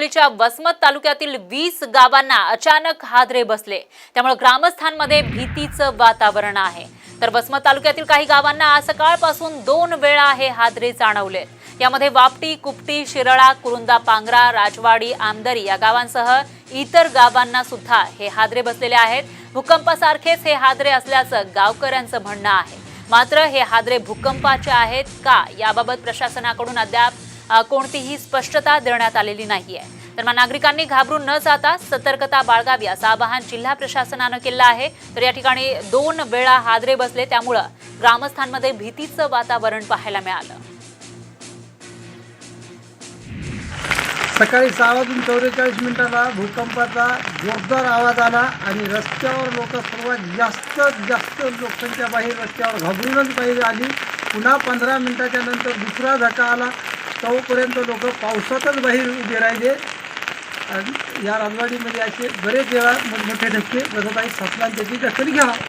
हिंगोलीच्या वसमत तालुक्यातील 20 गावांना अचानक हादरे बसले। त्यामुळे ग्रामस्थांमध्ये भीतीचं वातावरण आहे। तर वसमत तालुक्यातील काही गावांना आज सकाळपासून 2 वेळा हे हादरे जाणवले। यामध्ये वापटी, कुपटी, शिरळा, कुरुंदा, पांगरा, राजवाडी, आमदरी या गावांसह इतर गावांना सुद्धा हे हादरे बसलेले आहेत। भूकंपासारखेच हे हादरे असल्याचं गावकऱ्यांचं म्हणणं आहे। मात्र हे हादरे भूकंपाचे आहेत का याबाबत प्रशासनाकडून अद्याप कोणतीही स्पष्टता देण्यात आलेली नाहीये। तर नागरिकांनी घाबरून न जाता सतर्कता बाळगावी असं आवाहन जिल्हा प्रशासनानं केलं आहे। तर या ठिकाणी 2 वेळा हादरे बसले, त्यामुळे ग्रामस्थांमध्ये भीतीचं वातावरण पाहायला मिळालं। सकाळी 6:44 भूकंपाचा जोरदार आवाज आला आणि रस्त्यावर लोक सर्वात जास्त लोकसंख्या बाहेर रस्त्यावर घाबरूनच बाहेर आली। पुन्हा 15 मिनिटाच्या नंतर दुसरा धक्का आला। तोपर्यंत लोक पावसातच बाहेर उभे राहिले। आणि या राजवाडीमध्ये असे बरेच वेळा मोठे धक्के बसत आहेत। शासनाने त्याची दखल घ्यावी।